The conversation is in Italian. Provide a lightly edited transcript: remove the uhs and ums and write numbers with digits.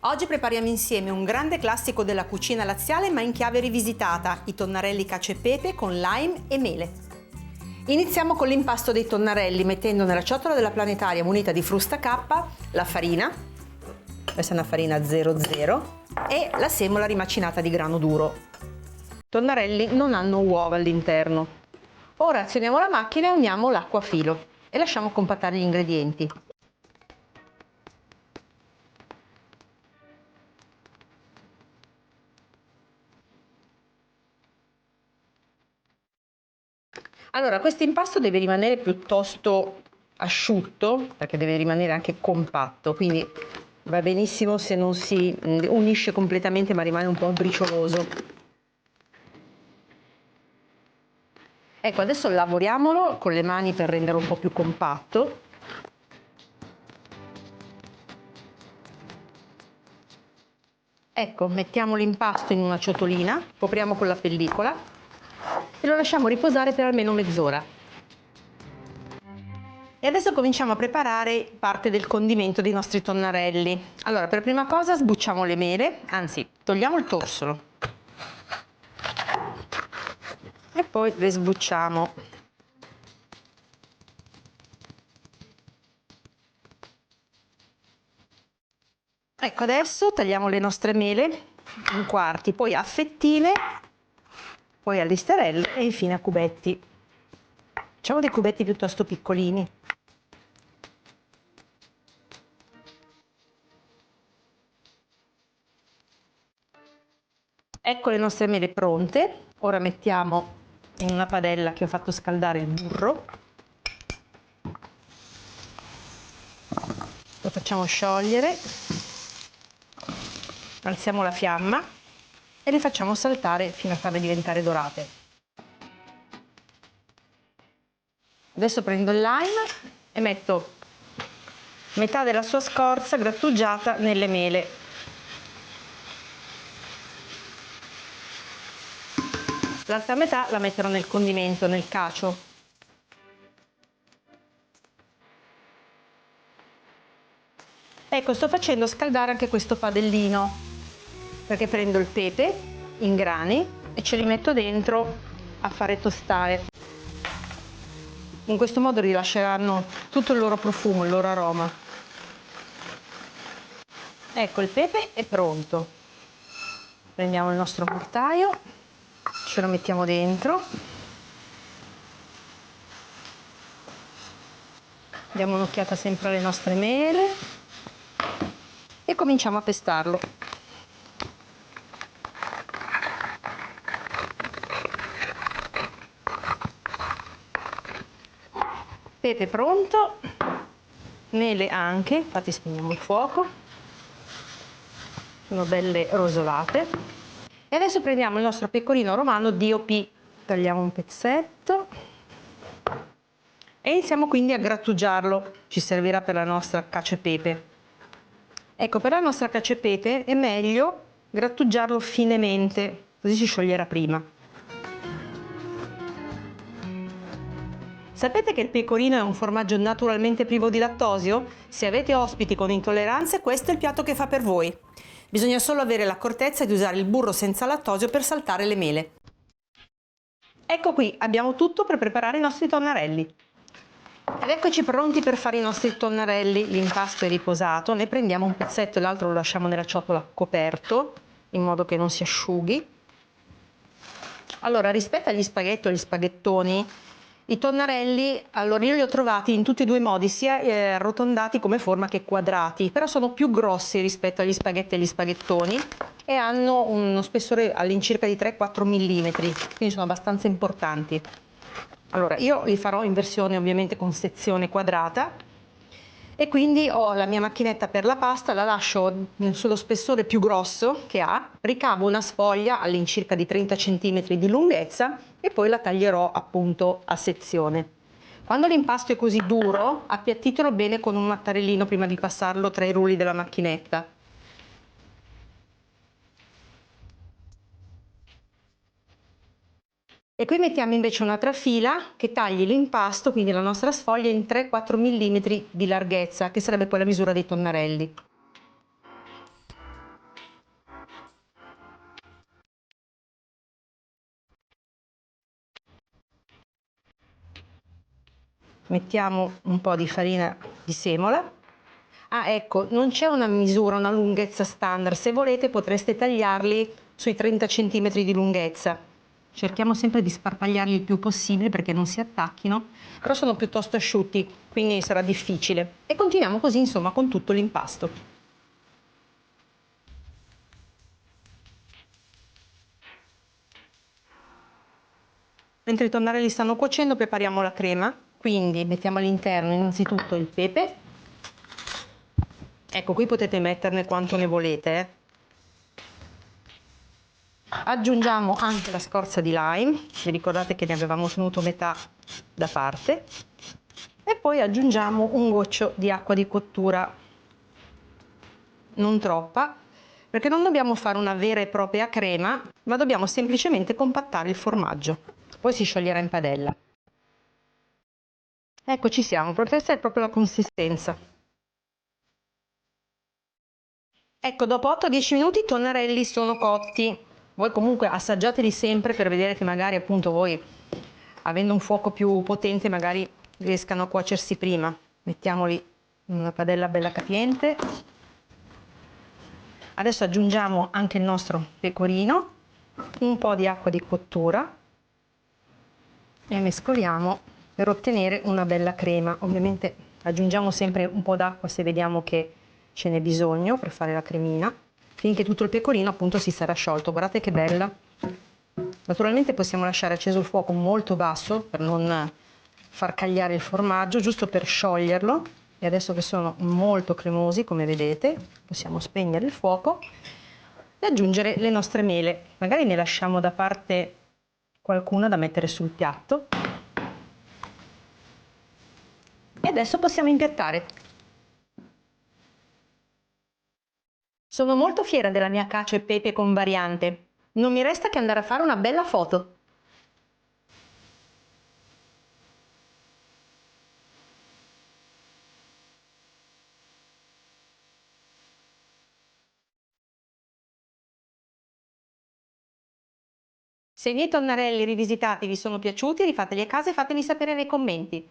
Oggi prepariamo insieme un grande classico della cucina laziale ma in chiave rivisitata, i tonnarelli cacio e pepe con lime e mele. Iniziamo con l'impasto dei tonnarelli mettendo nella ciotola della planetaria munita di frusta K la farina, questa è una farina 00, e la semola rimacinata di grano duro. I tonnarelli non hanno uova all'interno. Ora azioniamo la macchina e uniamo l'acqua a filo e lasciamo compattare gli ingredienti. Allora, questo impasto deve rimanere piuttosto asciutto perché deve rimanere anche compatto, quindi va benissimo se non si unisce completamente ma rimane un po' bricioloso. Ecco, adesso lavoriamolo con le mani per renderlo un po' più compatto. Ecco, mettiamo l'impasto in una ciotolina, copriamo con la pellicola e lo lasciamo riposare per almeno mezz'ora. E adesso cominciamo a preparare parte del condimento dei nostri tonnarelli. Allora, per prima cosa sbucciamo le mele, anzi, togliamo il torsolo e poi le sbucciamo. Ecco, adesso tagliamo le nostre mele in quarti, poi a fettine, poi a listarelle e infine a cubetti. Facciamo dei cubetti piuttosto piccolini. Ecco le nostre mele pronte, ora mettiamo in una padella che ho fatto scaldare il burro, lo facciamo sciogliere, alziamo la fiamma e le facciamo saltare fino a farle diventare dorate. Adesso prendo il lime e metto metà della sua scorza grattugiata nelle mele. L'altra metà la metterò nel condimento, nel cacio. Ecco, sto facendo scaldare anche questo padellino, perché prendo il pepe in grani e ce li metto dentro a fare tostare. In questo modo rilasceranno tutto il loro profumo, il loro aroma. Ecco, il pepe è pronto. Prendiamo il nostro mortaio, ce lo mettiamo dentro, diamo un'occhiata sempre alle nostre mele e cominciamo a pestarlo. Pepe pronto, mele anche, infatti spegniamo il fuoco, sono belle rosolate. E adesso prendiamo il nostro pecorino romano DOP, tagliamo un pezzetto e iniziamo quindi a grattugiarlo, ci servirà per la nostra cacio e pepe. Ecco, per la nostra cacio e pepe è meglio grattugiarlo finemente, così si scioglierà prima. Sapete che il pecorino è un formaggio naturalmente privo di lattosio? Se avete ospiti con intolleranze, questo è il piatto che fa per voi. Bisogna solo avere l'accortezza di usare il burro senza lattosio per saltare le mele. Ecco qui, abbiamo tutto per preparare i nostri tonnarelli. Ed eccoci pronti per fare i nostri tonnarelli. L'impasto è riposato, ne prendiamo un pezzetto e l'altro lo lasciamo nella ciotola coperto, in modo che non si asciughi. Allora, rispetto agli spaghetti o agli spaghettoni, i tonnarelli, allora io li ho trovati in tutti e due i modi, sia arrotondati come forma che quadrati, però sono più grossi rispetto agli spaghetti e agli spaghettoni e hanno uno spessore all'incirca di 3-4 mm, quindi sono abbastanza importanti. Allora, io li farò in versione ovviamente con sezione quadrata e quindi ho la mia macchinetta per la pasta, la lascio sullo spessore più grosso che ha, ricavo una sfoglia all'incirca di 30 cm di lunghezza e poi la taglierò appunto a sezione. Quando l'impasto è così duro, appiattitelo bene con un mattarellino prima di passarlo tra i rulli della macchinetta. E qui mettiamo invece una trafila che tagli l'impasto, quindi la nostra sfoglia, in 3-4 mm di larghezza, che sarebbe poi la misura dei tonnarelli. mettiamo un po' di farina di semola. Ah, ecco, non c'è una misura, una lunghezza standard. Se volete potreste tagliarli sui 30 cm di lunghezza. Cerchiamo sempre di sparpagliarli il più possibile perché non si attacchino, però sono piuttosto asciutti, quindi sarà difficile. E continuiamo così, insomma, con tutto l'impasto. Mentre i tonnarelli stanno cuocendo, prepariamo la crema. Quindi mettiamo all'interno innanzitutto il pepe. Ecco, qui potete metterne quanto ne volete. Aggiungiamo anche la scorza di lime, vi ricordate che ne avevamo tenuto metà da parte, e poi aggiungiamo un goccio di acqua di cottura, non troppa, perché non dobbiamo fare una vera e propria crema, ma dobbiamo semplicemente compattare il formaggio, poi si scioglierà in padella. Ecco, ci siamo, questa è proprio la consistenza. Ecco, dopo 8-10 minuti i tonnarelli sono cotti. Voi comunque assaggiateli sempre per vedere che magari appunto voi, avendo un fuoco più potente, magari riescano a cuocersi prima. Mettiamoli in una padella bella capiente. Adesso aggiungiamo anche il nostro pecorino, un po' di acqua di cottura e mescoliamo per ottenere una bella crema. Ovviamente aggiungiamo sempre un po' d'acqua se vediamo che ce n'è bisogno per fare la cremina, finché tutto il pecorino appunto si sarà sciolto. Guardate che bella. Naturalmente possiamo lasciare acceso il fuoco molto basso per non far cagliare il formaggio, giusto per scioglierlo. E adesso che sono molto cremosi, come vedete, possiamo spegnere il fuoco e aggiungere le nostre mele. Magari ne lasciamo da parte qualcuna da mettere sul piatto. E adesso possiamo impiattare. Sono molto fiera della mia cacio e pepe con variante. Non mi resta che andare a fare una bella foto. Se i miei tonnarelli rivisitati vi sono piaciuti, rifateli a casa e fatemi sapere nei commenti.